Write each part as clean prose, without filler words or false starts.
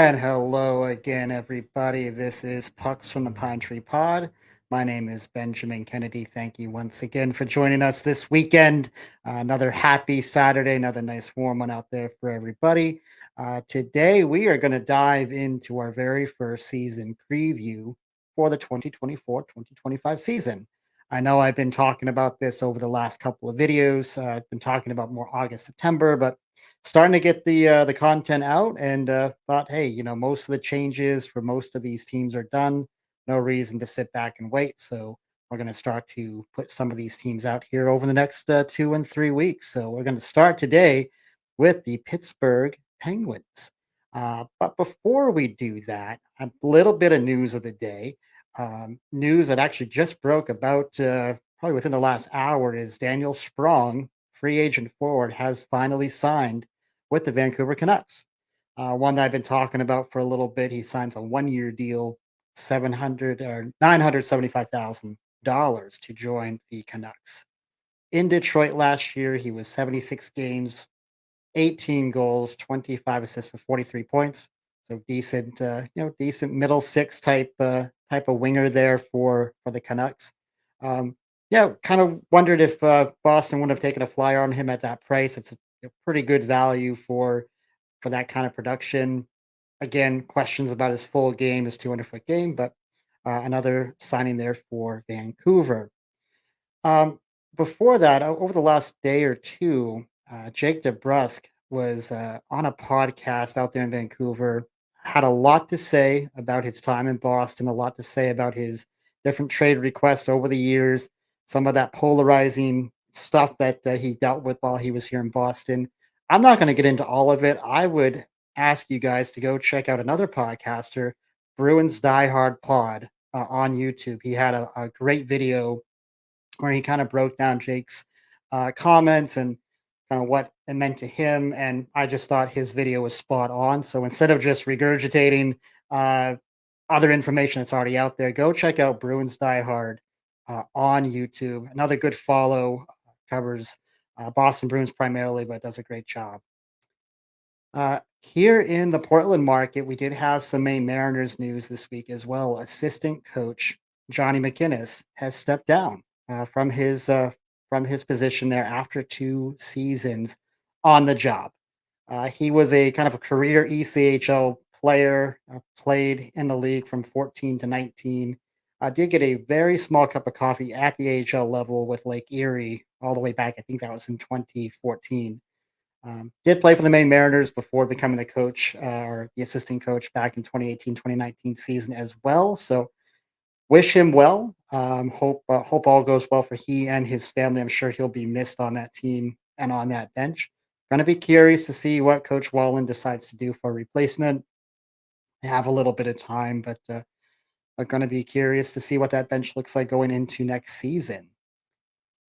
And hello again, everybody. This is Pucks from the Pine Tree Pod. My name is Benjamin Kennedy. Thank you once again for joining us this weekend. Another happy Saturday, another nice warm one out there for everybody. Today, we are going to dive into our very first season preview for the 2024-2025 season. I know I've been talking about this over the last couple of videos. I've been talking about more August, September, but starting to get the content out and thought, hey, most of the changes for most of these teams are done. No reason to sit back and wait. So we're going to start to put some of these teams out here over the next 2 and 3 weeks. So we're going to start today with the Pittsburgh Penguins. But before we do that, a little bit of news of the day. News that actually just broke about probably within the last hour is Daniel Sprong, free agent forward, has finally signed with the Vancouver Canucks. One that I've been talking about for a little bit. He signs a 1 year deal, 700 or $975,000 to join the Canucks. In Detroit last year, he was 76 games, 18 goals, 25 assists for 43 points. So decent, decent middle six type of winger there for the Canucks. Yeah, kind of wondered if Boston would have taken a flyer on him at that price. It's a pretty good value for that kind of production. Again, questions about his full game, his 200-foot game, but another signing there for Vancouver. Um, Before that, over the last day or two, Jake DeBrusk was on a podcast out there in Vancouver, had a lot to say about his time in Boston, a lot to say about his different trade requests over the years, some of that polarizing stuff that he dealt with while he was here in Boston. I'm not going to get into all of it. I would ask you guys to go check out another podcaster, Bruins Die Hard Pod, on YouTube. He had a great video where he kind of broke down Jake's comments and kind of what it meant to him. And I just thought his video was spot on. So instead of just regurgitating uh, other information that's already out there, go check out Bruins Die Hard on YouTube. Another good follow, covers Boston Bruins primarily, but does a great job. Here in the Portland market, we did have some Maine Mariners news this week as well. Assistant coach Johnny McInnes has stepped down from his position there after 2 seasons on the job. He was a kind of a career ECHL player, played in the league from 14 to 19. Did get a very small cup of coffee at the AHL level with Lake Erie all the way back. I think that was in 2014. Did play for the Maine Mariners before becoming the coach or the assistant coach back in 2018-2019 season as well. So wish him well. Hope all goes well for he and his family. I'm sure he'll be missed on that team and on that bench. Going to be curious to see what Coach Wallen decides to do for a replacement. Have a little bit of time, but going to be curious to see what that bench looks like going into next season.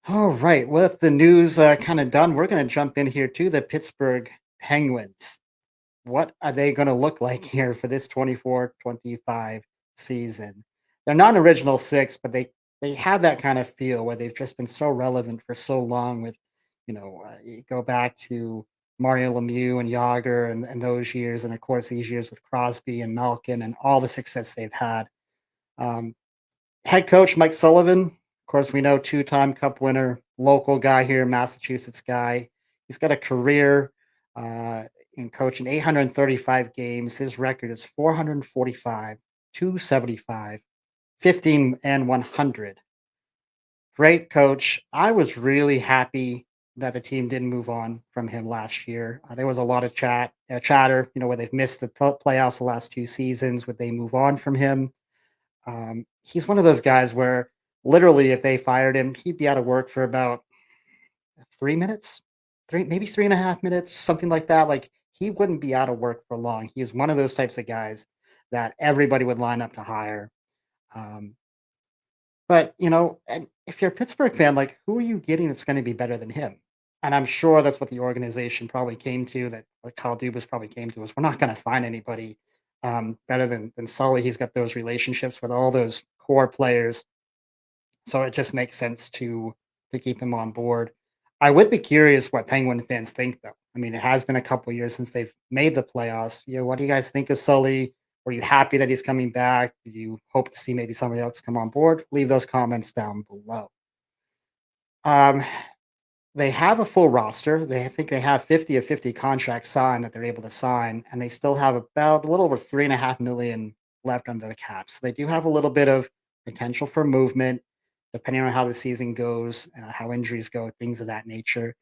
All right. With the news kind of done, we're going to jump in here to the Pittsburgh Penguins. What are they going to look like here for this 24-25 season? They're not an original six, but they have that kind of feel where they've just been so relevant for so long with, you go back to Mario Lemieux and Yager and those years, and of course these years with Crosby and Malkin and all the success they've had. Um, Head coach Mike Sullivan, of course, we know two-time Cup winner, local guy here, Massachusetts guy. He's got a career uh, in coaching 835 games. His record is 445, 275, 15, and 100. Great coach. I was really happy that the team didn't move on from him last year. There was a lot of chatter, where they've missed the playoffs the last 2 seasons. Would they move on from him? He's one of those guys where literally, if they fired him, he'd be out of work for about 3 minutes, maybe 3.5 minutes, something like that. Like he wouldn't be out of work for long. He is one of those types of guys that everybody would line up to hire. Um, but and if you're a Pittsburgh fan, like who are you getting that's going to be better than him? And I'm sure that's what the organization probably came to. That what Kyle Dubas probably came to is we're not going to find anybody better than Sully. He's got those relationships with all those core players, so it just makes sense to keep him on board. I would be curious what Penguin fans think, though. I mean, it has been a couple years since they've made the playoffs. What do you guys think of Sully? Were you happy that he's coming back? Do you hope to see maybe somebody else come on board? Leave those comments down below. Um, they have a full roster. I think they have 50 of 50 contracts signed that they're able to sign, and they still have about a little over 3.5 million left under the cap. So they do have a little bit of potential for movement, depending on how the season goes, how injuries go, things of that nature.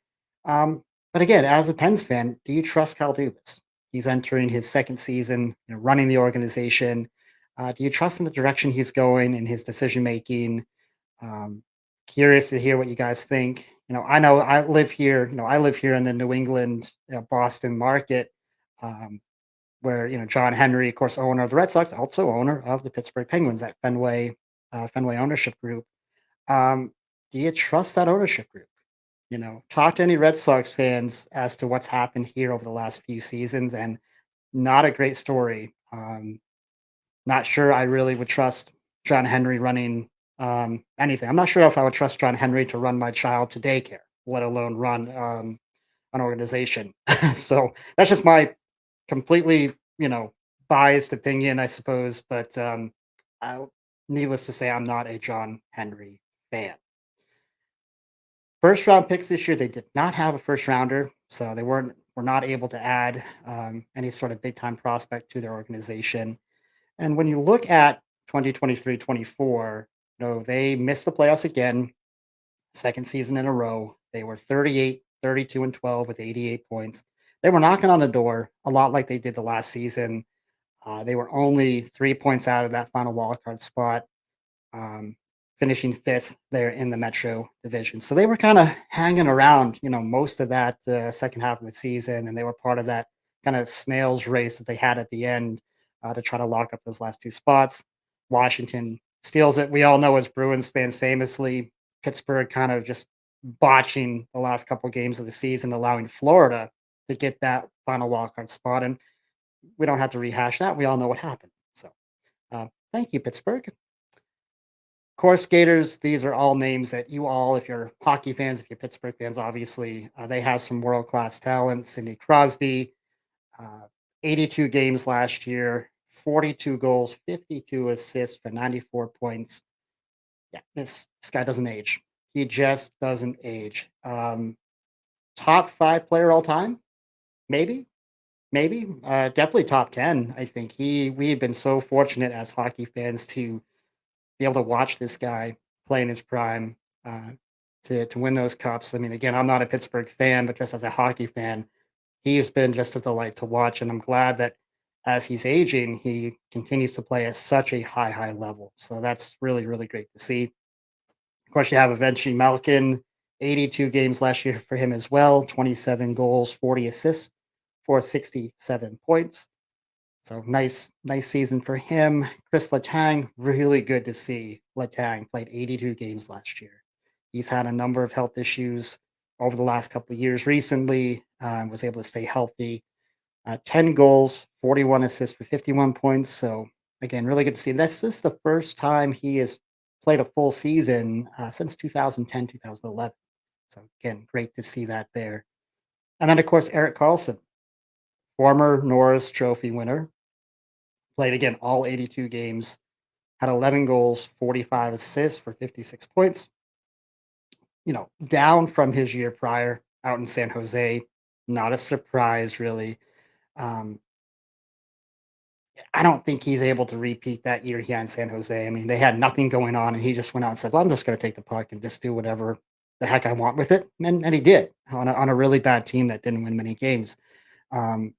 Um, but again, as a Pens fan, do you trust Cal Dubas? He's entering his second season, running the organization. Do you trust in the direction he's going in his decision making? Um, Curious to hear what you guys think. I know I live here. I live here in the New England, Boston market, um, where John Henry, of course, owner of the Red Sox, also owner of the Pittsburgh Penguins at Fenway ownership group. Um, do you trust that ownership group? Talk to any Red Sox fans as to what's happened here over the last few seasons, and not a great story. Not sure I really would trust John Henry running anything. I'm not sure if I would trust John Henry to run my child to daycare, let alone run an organization. So that's just my completely, biased opinion, I suppose. But I, needless to say, I'm not a John Henry fan. First round picks this year, they did not have a first rounder, so they were not able to add any sort of big time prospect to their organization. And when you look at 2023-24, they missed the playoffs again, second season in a row. They were 38, 32, and 12 with 88 points. They were knocking on the door a lot like they did the last season. They were only 3 points out of that final wildcard spot, um, finishing fifth there in the Metro division. So they were kind of hanging around, most of that second half of the season, and they were part of that kind of snail's race that they had at the end to try to lock up those last two spots. Washington steals it. We all know as Bruins fans famously, Pittsburgh kind of just botching the last couple games of the season, allowing Florida to get that final wildcard spot. And we don't have to rehash that. We all know what happened. So thank you, Pittsburgh. Course skaters, these are all names that you all, if you're hockey fans, if you're Pittsburgh fans, obviously, they have some world class talent. Sidney Crosby, uh, 82 games last year, 42 goals, 52 assists for 94 points. Yeah, this guy doesn't age. He just doesn't age. Top five player all time, maybe, maybe, definitely top 10. I think we have been so fortunate as hockey fans to be able to watch this guy play in his prime, uh, to win those cups. I mean, again, I'm not a Pittsburgh fan, but just as a hockey fan, he's been just a delight to watch, and I'm glad that as he's aging, he continues to play at such a high, high level. So that's really, really great to see. Of course, you have Eventually Malkin, 82 games last year for him as well, 27 goals, 40 assists for 67 points. So nice season for him. Chris Letang, really good to see Letang played 82 games last year. He's had a number of health issues over the last couple of years. Recently, was able to stay healthy. 10 goals, 41 assists for 51 points. So again, really good to see. This is the first time he has played a full season since 2010, 2011. So again, great to see that there. And then of course Eric Carlson, former Norris Trophy winner, played again all 82 games, had 11 goals, 45 assists for 56 points. Down from his year prior out in San Jose. Not a surprise, really. Um, I don't think he's able to repeat that year he had in San Jose. I mean, they had nothing going on, and he just went out and said, "Well, I'm just going to take the puck and just do whatever the heck I want with it," and he did on a really bad team that didn't win many games. Um,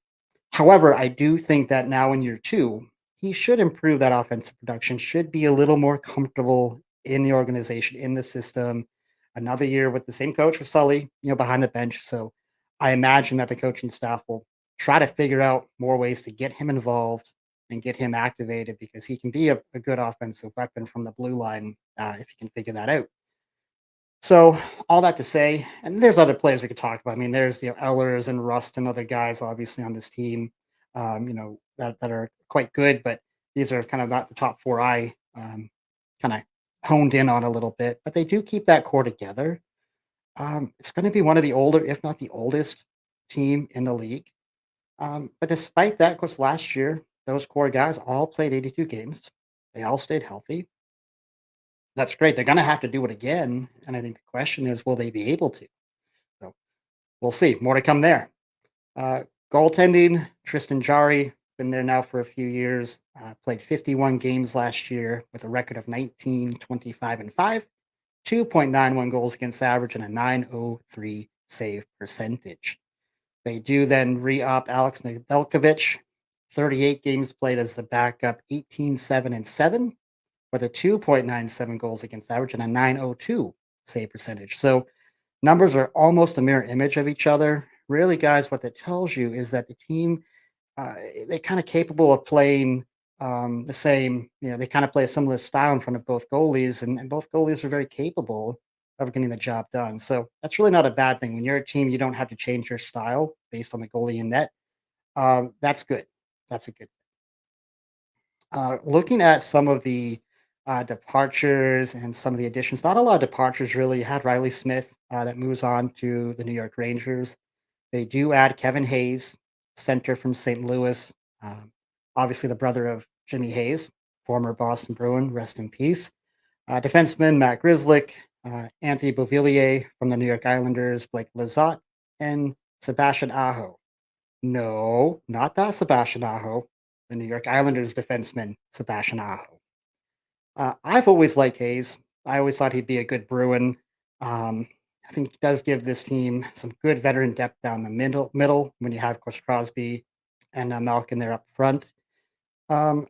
However, I do think that now in year 2, he should improve that offensive production, should be a little more comfortable in the organization, in the system. Another year with the same coach with Sully, behind the bench. So I imagine that the coaching staff will try to figure out more ways to get him involved and get him activated because he can be a good offensive weapon from the blue line if you can figure that out. So all that to say, and there's other players we could talk about. I mean, there's Ellers and Rust and other guys obviously on this team, that are quite good, but these are kind of not the top four I kind of honed in on a little bit. But they do keep that core together. It's going to be one of the older, if not the oldest, team in the league. But despite that, of course, last year, those core guys all played 82 games. They all stayed healthy. That's great. They're going to have to do it again. And I think the question is, will they be able to? So we'll see. More to come there. Uh, Goaltending, Tristan Jari, been there now for a few years. Played 51 games last year with a record of 19, 25, and 5, 2.91 goals against average, and a 903 save percentage. They do then re-up Alex Nedeljkovic, 38 games played as the backup, 18, 7, and 7, with a 2.97 goals against average and a 902 save percentage. So numbers are almost a mirror image of each other. Really, guys, what that tells you is that the team, uh, they're kind of capable of playing the same, they kind of play a similar style in front of both goalies, and both goalies are very capable of getting the job done. So that's really not a bad thing. When you're a team, you don't have to change your style based on the goalie in net. That's good. That's a good. Looking at some of the departures and some of the additions, not a lot of departures really. You had Riley Smith that moves on to the New York Rangers. They do add Kevin Hayes, center from St. Louis, um, obviously the brother of Jimmy Hayes, former Boston Bruin, rest in peace. Defenseman Matt Grzelcyk, Anthony Beauvillier from the New York Islanders, Blake Lizotte, and Sebastian Aho. No, not that Sebastian Aho, the New York Islanders defenseman, Sebastian Aho. I've always liked Hayes. I always thought he'd be a good Bruin. Um, I think he does give this team some good veteran depth down the middle when you have, of course, Crosby and Malkin there up front. Um,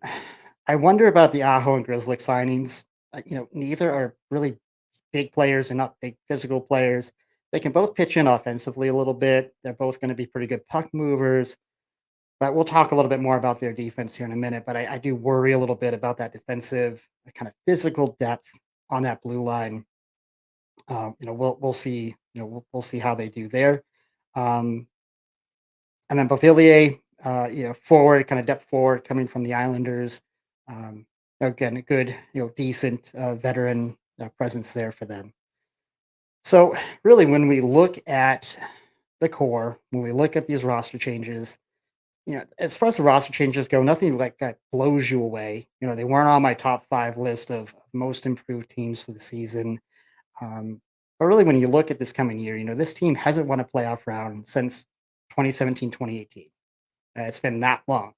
I wonder about the Aho and Grizzly signings. Neither are really big players and not big physical players. They can both pitch in offensively a little bit. They're both going to be pretty good puck movers. But we'll talk a little bit more about their defense here in a minute. But I do worry a little bit about that defensive kind of physical depth on that blue line. We'll see. We'll see how they do there. Um, and then Beauvillier, forward, kind of depth forward, coming from the Islanders. Um, Again, a good, decent veteran presence there for them. So really, when we look at the core, when we look at these roster changes, as far as the roster changes go, nothing like that blows you away. They weren't on my top 5 list of most improved teams for the season. But really, when you look at this coming year, this team hasn't won a playoff round since 2017, 2018. It's been that long.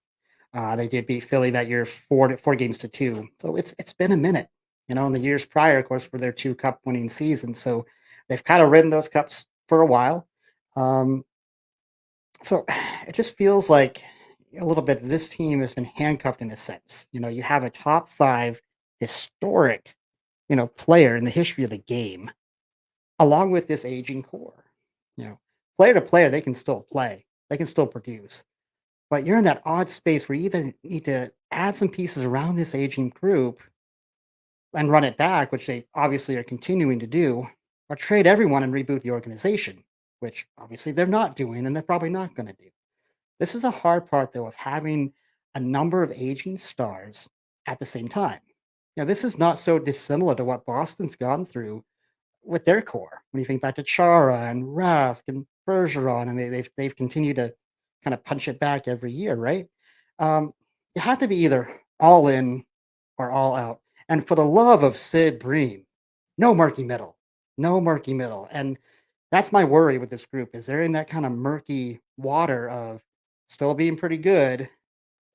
They did beat Philly that year 4 games to 2. So it's been a minute. In the years prior, of course, were their 2 cup winning seasons. So they've kind of ridden those cups for a while. Um, so it just feels like a little bit this team has been handcuffed in a sense. You have a top 5 historic, player in the history of the game, along with this aging core. You know, Player to player, they can still play, they can still produce, but you're in that odd space where you either need to add some pieces around this aging group and run it back, which they obviously are continuing to do, or trade everyone and reboot the organization, which obviously they're not doing and they're probably not going to do. This is a hard part, though, of having a number of aging stars at the same time. This is not so dissimilar to what Boston's gone through with their core. When you think back to Chara and Rask and Bergeron, and they've continued to kind of punch it back every year, right? Um, you have to be either all in or all out. And for the love of Sid Bream, no murky middle, no murky middle. And that's my worry with this group is they're in that kind of murky water of still being pretty good.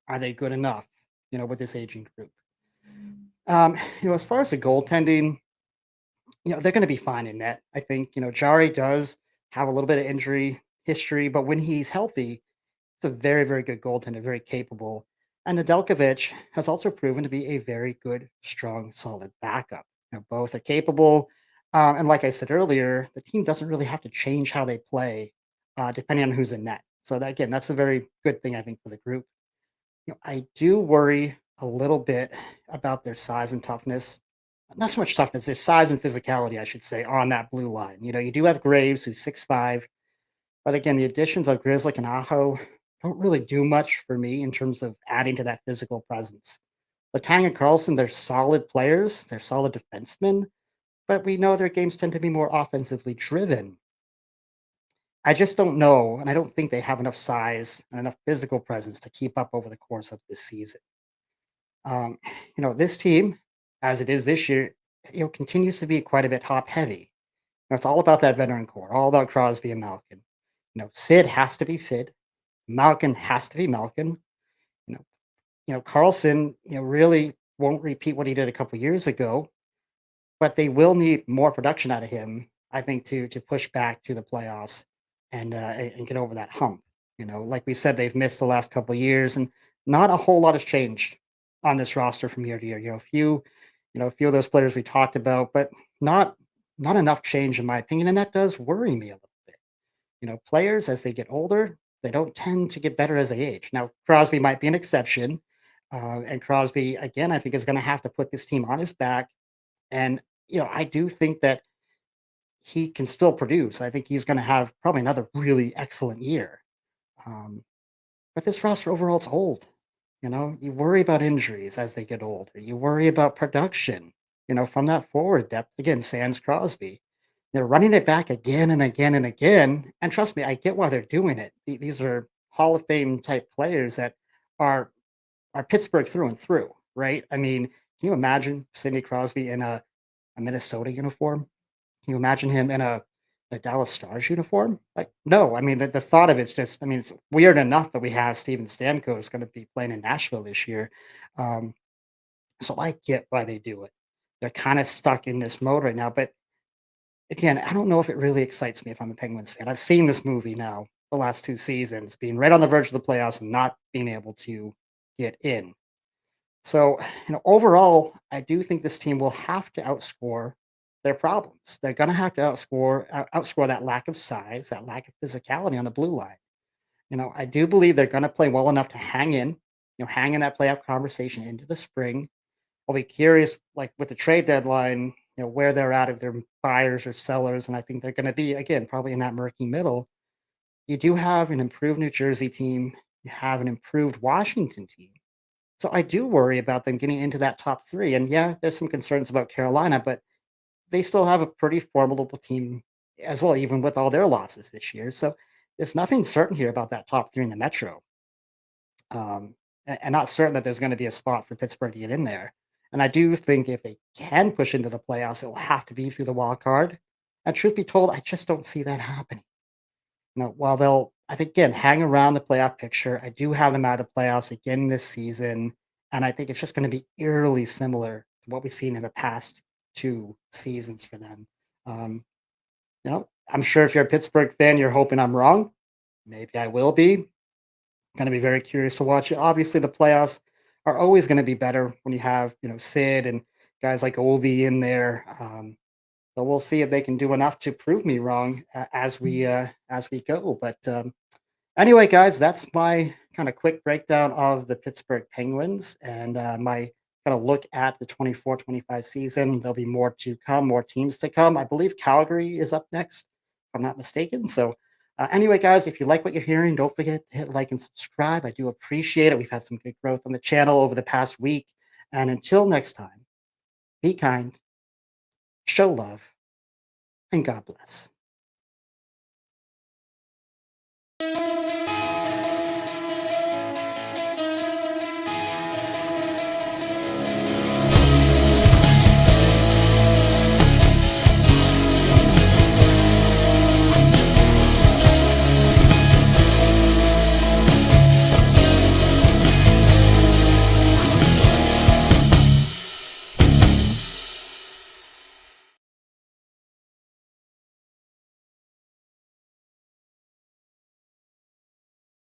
Are they good enough? With this aging group. As far as the goaltending, they're going to be fine in net. I think Jari does have a little bit of injury history, but when he's healthy, it's a very, very good goaltender, very capable. And Nedeljkovic has also proven to be a very good, strong, solid backup. Both are capable. And like I said earlier, the team doesn't really have to change how they play depending on who's in net. So that, again, that's a very good thing, I think, for the group. I do worry a little bit about their size and toughness. Not so much toughness, their size and physicality, I should say, on that blue line. You do have Graves, who's 6'5", but again, the additions of Grizzly and Aho don't really do much for me in terms of adding to that physical presence. Latang and Carlson, they're solid players, they're solid defensemen, but we know their games tend to be more offensively driven. I just don't know, and I don't think they have enough size and enough physical presence to keep up over the course of this season. Um, this team, as it is this year, continues to be quite a bit top heavy. It's all about that veteran core, all about Crosby and Malkin. Sid has to be Sid. Malkin has to be Malkin. You know, Carlson, really won't repeat what he did a couple years ago, but they will need more production out of him, I think, to push back to the playoffs and get over that hump. Like we said, they've missed the last couple years, and not a whole lot has changed on this roster from year to year. A few of those players we talked about, but not not enough change in my opinion, and that does worry me a little bit. Players as they get older, they don't tend to get better as they age. Now, Crosby might be an exception, and Crosby again, I think is going to have to put this team on his back and, I do think that he can still produce. I think he's gonna have probably another really excellent year. Um, but this roster overall is old. You worry about injuries as they get older. You worry about production, from that forward depth. Again, sans Crosby. They're running it back again and again and again. And trust me, I get why they're doing it. These are Hall of Fame type players that are are Pittsburgh through and through, right? I mean, can you imagine Sidney Crosby in a Minnesota uniform? Can you imagine him in a Dallas Stars uniform? Like, no. I mean, the thought of it's just. I mean, it's weird enough that we have Steven Stamkos going to be playing in Nashville this year. Um, so I get why they do it. They're kind of stuck in this mode right now. But again, I don't know if it really excites me if I'm a Penguins fan. I've seen this movie now the last two seasons, being right on the verge of the playoffs and not being able to get in. So, overall, I do think this team will have to outscore their problems. They're going to have to outscore that lack of size, that lack of physicality on the blue line. I do believe they're going to play well enough to hang in that playoff conversation into the spring. I'll be curious, like with the trade deadline, where they're at, if they're buyers or sellers, and I think they're going to be again probably in that murky middle. You do have an improved New Jersey team. You have an improved Washington team. So I do worry about them getting into that top 3, and yeah, there's some concerns about Carolina, but they still have a pretty formidable team as well, even with all their losses this year. So there's nothing certain here about that top 3 in the Metro, and not certain that there's gonna be a spot for Pittsburgh to get in there. And I do think if they can push into the playoffs, it will have to be through the wild card, and truth be told, I just don't see that happening. While they'll, I think, again, hang around the playoff picture, I do have them out of the playoffs again this season, and I think it's just going to be eerily similar to what we've seen in the past two seasons for them. Um, I'm sure if you're a Pittsburgh fan, you're hoping I'm wrong. Maybe I will be. Going to be very curious to watch it. Obviously, the playoffs are always going to be better when you have Sid and guys like Ovi in there. So we'll see if they can do enough to prove me wrong as we go. But anyway, guys, that's my kind of quick breakdown of the Pittsburgh Penguins and my kind of look at the 24-25 season. There'll be more to come, more teams to come. I believe Calgary is up next, if I'm not mistaken. So anyway, guys, if you like what you're hearing, don't forget to hit like and subscribe. I do appreciate it. We've had some good growth on the channel over the past week. And until next time, be kind, show love, and God bless.